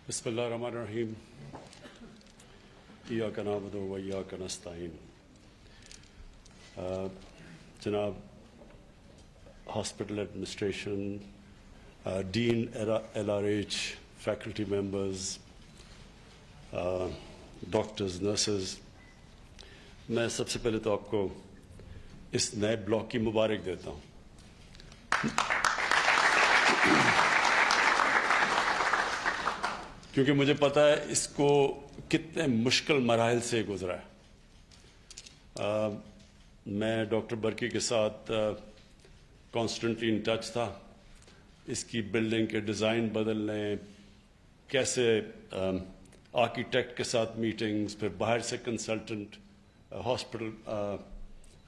بسم اللہ الرحمن الرحیم ایاک نعبد و ایاک نستعین. جناب hospital administration, dean L R H, faculty members, doctors, nurses, میں سب سے پہلے تو آپ کو اس نئے بلاک کی مبارک دیتا ہوں. کیونکہ مجھے پتہ ہے اس کو کتنے مشکل مراحل سے گزرا ہے. میں ڈاکٹر برکی کے ساتھ کانسٹنٹلی ان ٹچ تھا. اس کی بلڈنگ کے ڈیزائن بدلنے، کیسے آرکیٹیکٹ کے ساتھ میٹنگز، پھر باہر سے کنسلٹنٹ ہاسپٹل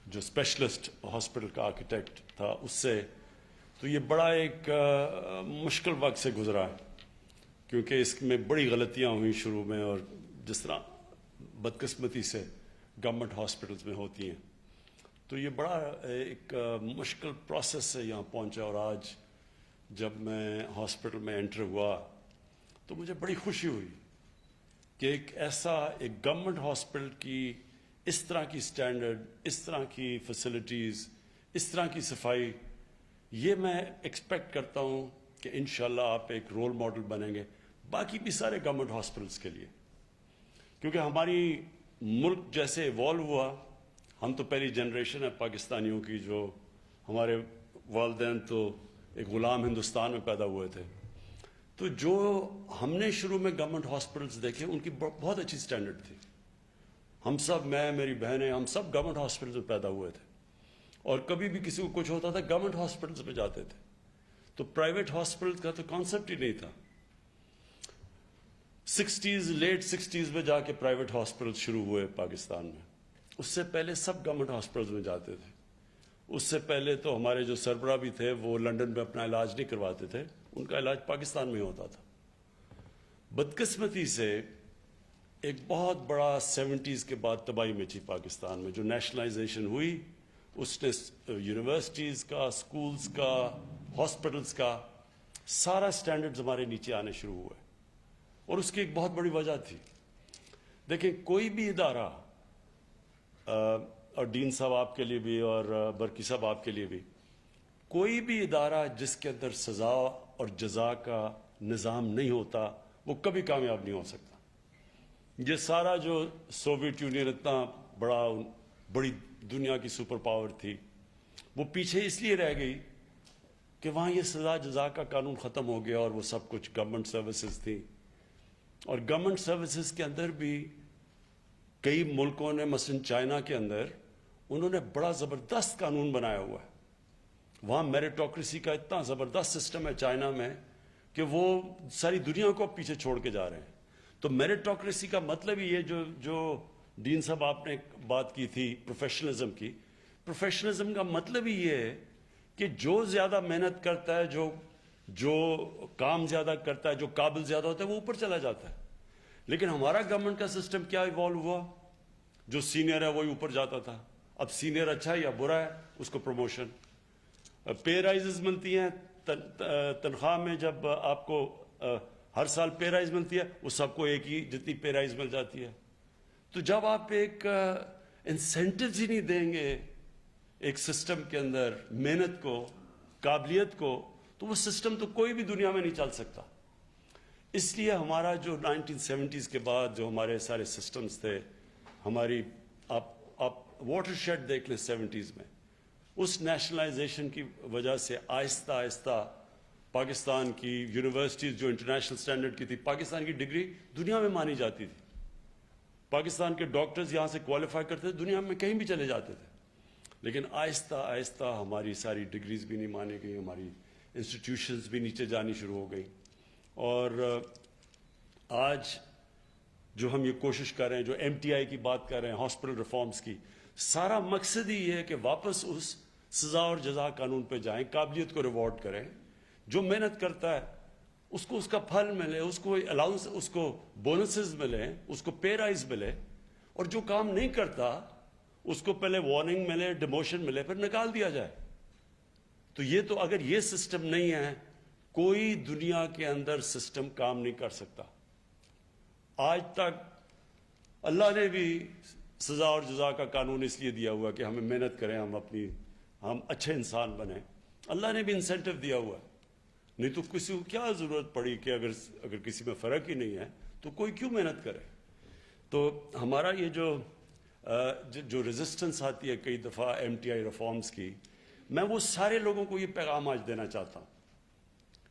جو اسپیشلسٹ ہاسپٹل کا آرکیٹیکٹ تھا اس سے، تو یہ بڑا ایک مشکل وقت سے گزرا ہے. کیونکہ اس میں بڑی غلطیاں ہوئیں شروع میں، اور جس طرح بدقسمتی سے گورنمنٹ ہاسپٹلز میں ہوتی ہیں، تو یہ بڑا ایک مشکل پروسیس سے یہاں پہنچا. اور آج جب میں ہاسپٹل میں انٹر ہوا تو مجھے بڑی خوشی ہوئی کہ ایک گورنمنٹ ہاسپٹل کی اس طرح کی سٹینڈرڈ، اس طرح کی فیسلٹیز، اس طرح کی صفائی، یہ میں ایکسپیکٹ کرتا ہوں کہ انشاءاللہ آپ ایک رول ماڈل بنیں گے باقی بھی سارے گورنمنٹ ہاسپٹلس کے لیے. کیونکہ ہماری ملک جیسے ایوالو ہوا، ہم تو پہلی جنریشن ہے پاکستانیوں کی، جو ہمارے والدین تو ایک غلام ہندوستان میں پیدا ہوئے تھے، تو جو ہم نے شروع میں گورنمنٹ ہاسپٹلس دیکھے ان کی بہت اچھی سٹینڈرڈ تھی. ہم سب، میں، میری بہنیں، ہم سب گورنمنٹ ہاسپٹلس میں پیدا ہوئے تھے، اور کبھی بھی کسی کو کچھ ہوتا تھا گورنمنٹ ہاسپٹلس میں جاتے تھے. تو پرائیویٹ ہاسپٹل کا تو کانسیپٹ ہی نہیں تھا. لیٹ سکسٹیز میں جا کے پرائیویٹ ہاسپٹل شروع ہوئے پاکستان میں. اس سے پہلے سب گورنمنٹ ہاسپٹلز میں جاتے تھے. اس سے پہلے تو ہمارے جو سربراہ بھی تھے وہ لنڈن میں اپنا علاج نہیں کرواتے تھے، ان کا علاج پاکستان میں ہی ہوتا تھا. بدقسمتی سے ایک بہت بڑا 70s کے بعد تباہی مچی پاکستان میں. جو نیشنلائزیشن ہوئی اس نے یونیورسٹیز کا، اسکولز کا، ہاسپٹلز کا سارا سٹینڈرڈز ہمارے نیچے آنے شروع ہوئے. اور اس کی ایک بہت بڑی وجہ تھی. دیکھیں، کوئی بھی ادارہ، اور ڈین صاحب آپ کے لیے بھی اور برکی صاحب آپ کے لیے بھی، کوئی بھی ادارہ جس کے اندر سزا اور جزا کا نظام نہیں ہوتا وہ کبھی کامیاب نہیں ہو سکتا. یہ سارا جو سوویت یونین اتنا بڑی دنیا کی سپر پاور تھی، وہ پیچھے اس لیے رہ گئی کہ وہاں یہ سزا جزا کا قانون ختم ہو گیا، اور وہ سب کچھ گورنمنٹ سروسز تھی. اور گورنمنٹ سروسز کے اندر بھی کئی ملکوں نے، مثلا چائنا کے اندر، انہوں نے بڑا زبردست قانون بنایا ہوا ہے. وہاں میریٹوکریسی کا اتنا زبردست سسٹم ہے چائنا میں کہ وہ ساری دنیا کو پیچھے چھوڑ کے جا رہے ہیں. تو میریٹوکریسی کا مطلب ہی یہ جو ڈین صاحب آپ نے بات کی تھی پروفیشنلزم کی، پروفیشنلزم کا مطلب ہی یہ ہے کہ جو زیادہ محنت کرتا ہے، جو کام زیادہ کرتا ہے، جو قابل زیادہ ہوتا ہے، وہ اوپر چلا جاتا ہے. لیکن ہمارا گورنمنٹ کا سسٹم کیا ایوالو ہوا؟ جو سینئر ہے وہی اوپر جاتا تھا. اب سینئر اچھا ہے یا برا ہے، اس کو پروموشن، پے رائزز ملتی ہیں تنخواہ میں. جب آپ کو ہر سال پے رائز ملتی ہے، وہ سب کو ایک ہی جتنی پے رائز مل جاتی ہے. تو جب آپ ایک انسینٹیوز ہی نہیں دیں گے ایک سسٹم کے اندر محنت کو، قابلیت کو، تو وہ سسٹم تو کوئی بھی دنیا میں نہیں چل سکتا. اس لیے ہمارا جو 1970s کے بعد جو ہمارے سارے سسٹمز تھے، ہماری آپ واٹر شیڈ دیکھ لیں 70s میں، اس نیشنلائزیشن کی وجہ سے آہستہ آہستہ پاکستان کی یونیورسٹیز جو انٹرنیشنل سٹینڈرڈ کی تھی، پاکستان کی ڈگری دنیا میں مانی جاتی تھی. پاکستان کے ڈاکٹرز یہاں سے کوالیفائی کرتے تھے، دنیا میں کہیں بھی چلے جاتے تھے. لیکن آہستہ آہستہ ہماری ساری ڈگریز بھی نہیں مانی گئی، ہماری انسٹیٹیوشنز بھی نیچے جانی شروع ہو گئی. اور آج جو ہم یہ کوشش کر رہے ہیں، جو MTI کی بات کر رہے ہیں، ہاسپٹل ریفارمز کی، سارا مقصد ہی یہ ہے کہ واپس اس سزا اور جزا قانون پہ جائیں، قابلیت کو ریوارڈ کریں. جو محنت کرتا ہے اس کو اس کا پھل ملے، اس کو الاؤنس، اس کو بونسز ملے، اس کو پے رائز ملے. اور جو کام نہیں کرتا اس کو پہلے وارننگ ملے، ڈیموشن ملے، پھر نکال دیا جائے. تو یہ تو اگر یہ سسٹم نہیں ہے، کوئی دنیا کے اندر سسٹم کام نہیں کر سکتا. آج تک اللہ نے بھی سزا اور جزا کا قانون اس لیے دیا ہوا کہ ہمیں محنت کریں، ہم اچھے انسان بنیں. اللہ نے بھی انسینٹو دیا ہوا ہے. نہیں تو کسی کو کیا ضرورت پڑی کہ اگر کسی میں فرق ہی نہیں ہے تو کوئی کیوں محنت کرے. تو ہمارا یہ جو ریزسٹنس آتی ہے کئی دفعہ ایم ٹی آئی ریفارمز کی، میں وہ سارے لوگوں کو یہ پیغام آج دینا چاہتا ہوں.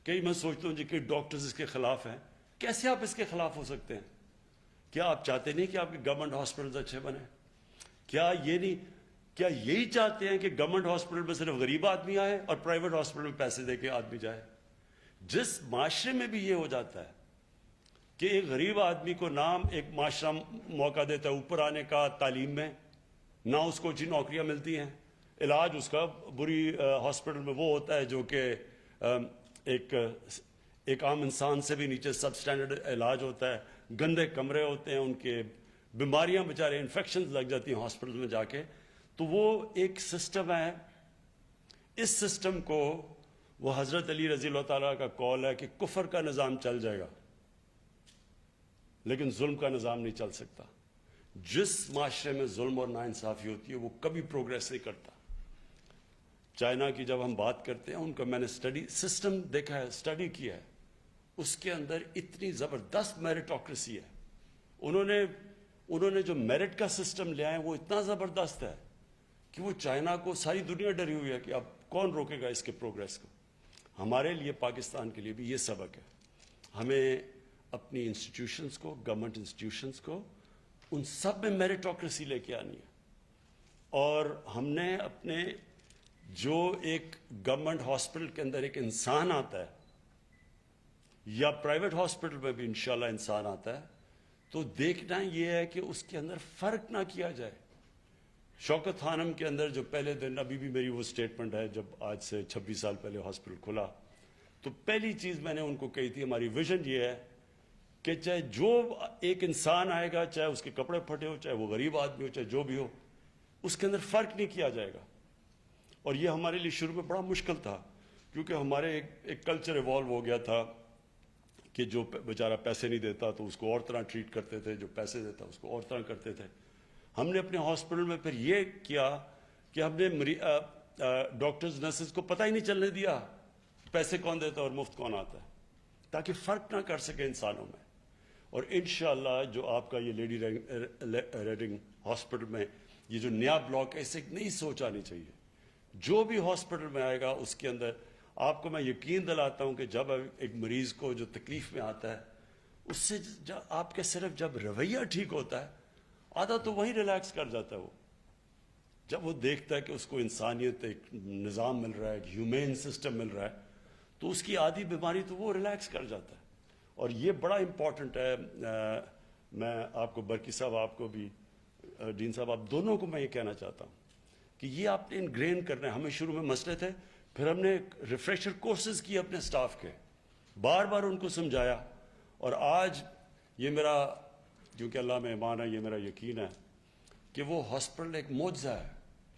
کئی میں سوچتا ہوں جی کہ ڈاکٹرز اس کے خلاف ہیں. کیسے آپ اس کے خلاف ہو سکتے ہیں؟ کیا آپ چاہتے نہیں کہ آپ کے گورنمنٹ ہاسپٹلز اچھے بنیں؟ کیا یہی چاہتے ہیں کہ گورنمنٹ ہاسپٹل میں صرف غریب آدمی آئے اور پرائیویٹ ہاسپٹل میں پیسے دے کے آدمی جائے؟ جس معاشرے میں بھی یہ ہو جاتا ہے کہ ایک غریب آدمی کو نام ایک معاشرہ موقع دیتا ہے اوپر آنے کا تعلیم میں، نہ اس کو اچھی نوکریاں ملتی ہیں، علاج اس کا بری ہاسپٹل میں وہ ہوتا ہے جو کہ ایک عام انسان سے بھی نیچے سب سٹینڈرڈ علاج ہوتا ہے، گندے کمرے ہوتے ہیں، ان کے بیماریاں بیچارے انفیکشنز لگ جاتی ہیں ہاسپٹل میں جا کے. تو وہ ایک سسٹم ہے. اس سسٹم کو وہ حضرت علی رضی اللہ تعالیٰ کا قول ہے کہ کفر کا نظام چل جائے گا لیکن ظلم کا نظام نہیں چل سکتا. جس معاشرے میں ظلم اور ناانصافی ہوتی ہے وہ کبھی پروگریس نہیں کرتا. چائنا کی جب ہم بات کرتے ہیں، ان کا میں نے سسٹم دیکھا ہے، اسٹڈی کیا ہے. اس کے اندر اتنی زبردست میرٹوکریسی ہے. انہوں نے جو میرٹ کا سسٹم لے آئے وہ اتنا زبردست ہے کہ وہ چائنا کو ساری دنیا ڈری ہوئی ہے کہ اب کون روکے گا اس کے پروگریس کو. ہمارے لیے پاکستان کے لیے بھی یہ سبق ہے. ہمیں اپنی انسٹیٹیوشنز کو، گورنمنٹ انسٹیٹیوشنز کو، ان سب میں میرٹوکریسی لے کے آنی ہے. اور ہم نے اپنے جو ایک گورنمنٹ ہاسپٹل کے اندر ایک انسان آتا ہے یا پرائیویٹ ہاسپٹل میں بھی انشاءاللہ انسان آتا ہے، تو دیکھنا یہ ہے کہ اس کے اندر فرق نہ کیا جائے. شوکت خانم کے اندر جو پہلے دن، ابھی بھی میری وہ سٹیٹمنٹ ہے، جب آج سے 26 سال پہلے ہاسپٹل کھلا تو پہلی چیز میں نے ان کو کہی تھی، ہماری ویژن یہ ہے کہ چاہے جو ایک انسان آئے گا، چاہے اس کے کپڑے پھٹے ہو، چاہے وہ غریب آدمی ہو، چاہے جو بھی ہو، اس کے اندر فرق نہیں کیا جائے گا. اور یہ ہمارے لیے شروع میں بڑا مشکل تھا کیونکہ ہمارے ایک کلچر ایوالو ہو گیا تھا کہ جو بیچارہ پیسے نہیں دیتا تو اس کو اور طرح ٹریٹ کرتے تھے، جو پیسے دیتا اس کو اور طرح کرتے تھے. ہم نے اپنے ہاسپٹل میں پھر یہ کیا کہ ہم نے ڈاکٹرز نرسز کو پتہ ہی نہیں چلنے دیا پیسے کون دیتا ہے اور مفت کون آتا ہے، تاکہ فرق نہ کر سکے انسانوں میں. اور انشاءاللہ جو آپ کا یہ لیڈی ریڈنگ ہاسپٹل میں یہ جو نیا بلاک ہے، اس سے ایک نئی سوچ آنی چاہیے. جو بھی ہاسپٹل میں آئے گا اس کے اندر آپ کو میں یقین دلاتا ہوں کہ جب ایک مریض کو جو تکلیف میں آتا ہے، اس سے آپ کے صرف جب رویہ ٹھیک ہوتا ہے، آدھا تو وہیں ریلیکس کر جاتا ہے. وہ جب وہ دیکھتا ہے کہ اس کو انسانیت، ایک نظام مل رہا ہے، ایک ہیومین سسٹم مل رہا ہے، تو اس کی آدھی بیماری تو وہ ریلیکس کر جاتا ہے. اور یہ بڑا امپورٹنٹ ہے. میں آپ کو، برکی صاحب آپ کو بھی، ڈین صاحب آپ دونوں کو میں یہ کہنا چاہتا ہوں کہ یہ آپ نے انگرین کرنا ہے. ہمیں شروع میں مسئلے تھے، پھر ہم نے ریفریشر کورسز کیے اپنے سٹاف کے، بار بار ان کو سمجھایا. اور آج یہ میرا، کیونکہ اللہ میں ایمان ہے، یہ میرا یقین ہے کہ وہ ہاسپٹل ایک معجزہ ہے.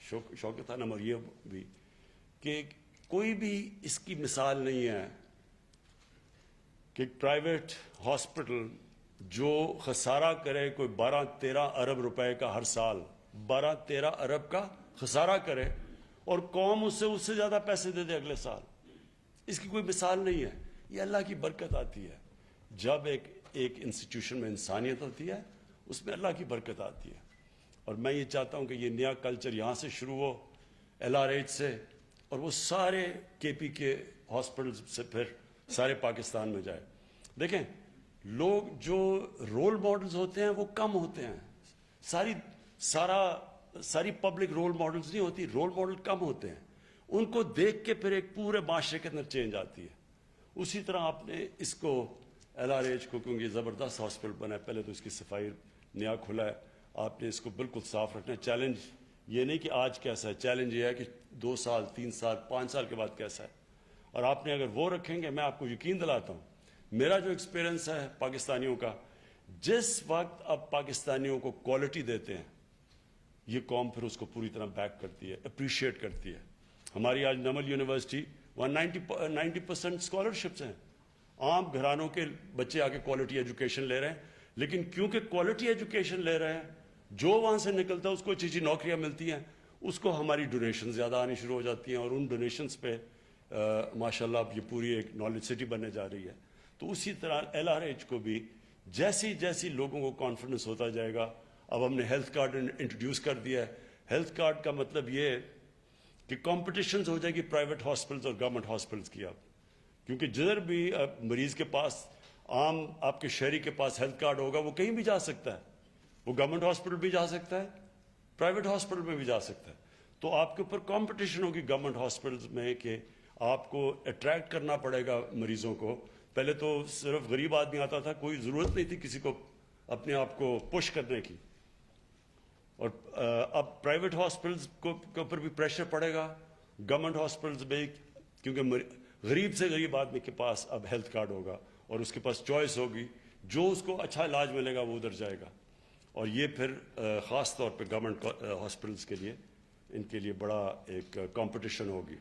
شوکت خانم اور یہ بھی کہ کوئی بھی اس کی مثال نہیں ہے کہ پرائیویٹ ہاسپٹل جو خسارہ کرے، کوئی 12-13 ارب روپے کا ہر سال، 12-13 ارب کا خسارہ کرے اور قوم اس سے زیادہ پیسے دے دے اگلے سال. اس کی کوئی مثال نہیں ہے. یہ اللہ کی برکت آتی ہے. جب ایک انسٹیٹیوشن میں انسانیت ہوتی ہے، اس میں اللہ کی برکت آتی ہے. اور میں یہ چاہتا ہوں کہ یہ نیا کلچر یہاں سے شروع ہو، LRH سے، اور وہ سارے KP کے ہاسپٹل سے پھر سارے پاکستان میں جائے. دیکھیں، لوگ جو رول ماڈلز ہوتے ہیں وہ کم ہوتے ہیں. ساری پبلک رول ماڈلز نہیں ہوتی، رول ماڈل کم ہوتے ہیں. ان کو دیکھ کے پھر ایک پورے معاشرے کے اندر چینج آتی ہے. اسی طرح آپ نے اس کو LRH کو، کیونکہ زبردست ہاسپٹل بنا ہے، پہلے تو اس کی صفائی نیا کھلا ہے، آپ نے اس کو بالکل صاف رکھنا ہے. چیلنج یہ نہیں کہ آج کیسا ہے، چیلنج یہ ہے کہ 2 سال 3 سال 5 سال کے بعد کیسا ہے. اور آپ نے اگر وہ رکھیں گے، میں آپ کو یقین دلاتا ہوں، میرا جو ایکسپیرنس ہے پاکستانیوں کا، جس وقت اب پاکستانیوں کو کوالٹی دیتے ہیں، یہ قوم پھر اس کو پوری طرح بیک کرتی ہے، اپریشیٹ کرتی ہے. ہماری آج نمل یونیورسٹی 90% اسکالرشپس ہیں. عام گھرانوں کے بچے آ کے کوالٹی ایجوکیشن لے رہے ہیں. لیکن کیونکہ کوالٹی ایجوکیشن لے رہے ہیں, جو وہاں سے نکلتا ہے اس کو اچھی اچھی نوکریاں ملتی ہیں, اس کو ہماری ڈونیشن زیادہ آنی شروع ہو جاتی ہیں, اور ان ڈونیشنز پہ ماشاءاللہ اب یہ پوری ایک نالج سٹی بننے جا رہی ہے. تو اسی طرح LRH کو بھی جیسی جیسی لوگوں کو کانفیڈنس ہوتا جائے گا. اب ہم نے ہیلتھ کارڈ انٹروڈیوس کر دیا ہے. ہیلتھ کارڈ کا مطلب یہ ہے کہ کمپٹیشنز ہو جائے گی پرائیویٹ ہاسپٹلز اور گورنمنٹ ہاسپٹلز کی. اب کیونکہ جدھر بھی مریض کے پاس, عام آپ کے شہری کے پاس ہیلتھ کارڈ ہوگا, وہ کہیں بھی جا سکتا ہے, وہ گورنمنٹ ہاسپٹل بھی جا سکتا ہے, پرائیویٹ ہاسپٹل میں بھی جا سکتا ہے. تو آپ کے اوپر کمپٹیشن ہوگی گورنمنٹ ہاسپٹلز میں کہ آپ کو اٹریکٹ کرنا پڑے گا مریضوں کو. پہلے تو صرف غریب آدمی آتا تھا, کوئی ضرورت نہیں تھی کسی کو اپنے آپ کو پش کرنے کی. اور اب پرائیویٹ ہاسپٹلز کے اوپر بھی پریشر پڑے گا, گورنمنٹ ہاسپٹلز میں, کیونکہ غریب سے غریب آدمی کے پاس اب ہیلتھ کارڈ ہوگا اور اس کے پاس چوائس ہوگی, جو اس کو اچھا علاج ملے گا وہ ادھر جائے گا. اور یہ پھر خاص طور پہ گورنمنٹ ہاسپٹلز کے لیے, ان کے لیے بڑا ایک کمپٹیشن ہوگی.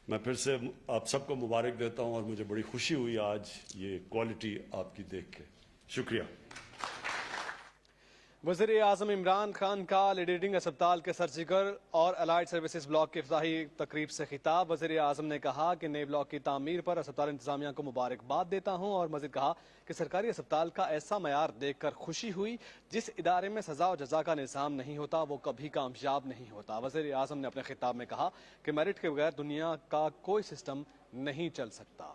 میں پھر سے آپ سب کو مبارک دیتا ہوں, اور مجھے بڑی خوشی ہوئی آج یہ کوالٹی آپ کی دیکھ کے. شکریہ. وزیر اعظم عمران خان کا لیڈیڈنگ اسپتال کے سرجیکل اور الائڈ سروسز بلاک کی افتتاحی تقریب سے خطاب. وزیر اعظم نے کہا کہ نئے بلاک کی تعمیر پر اسپتال انتظامیہ کو مبارکباد دیتا ہوں, اور مزید کہا کہ سرکاری اسپتال کا ایسا معیار دیکھ کر خوشی ہوئی. جس ادارے میں سزا و جزا کا نظام نہیں ہوتا وہ کبھی کامیاب نہیں ہوتا. وزیر اعظم نے اپنے خطاب میں کہا کہ میرٹ کے بغیر دنیا کا کوئی سسٹم نہیں چل سکتا.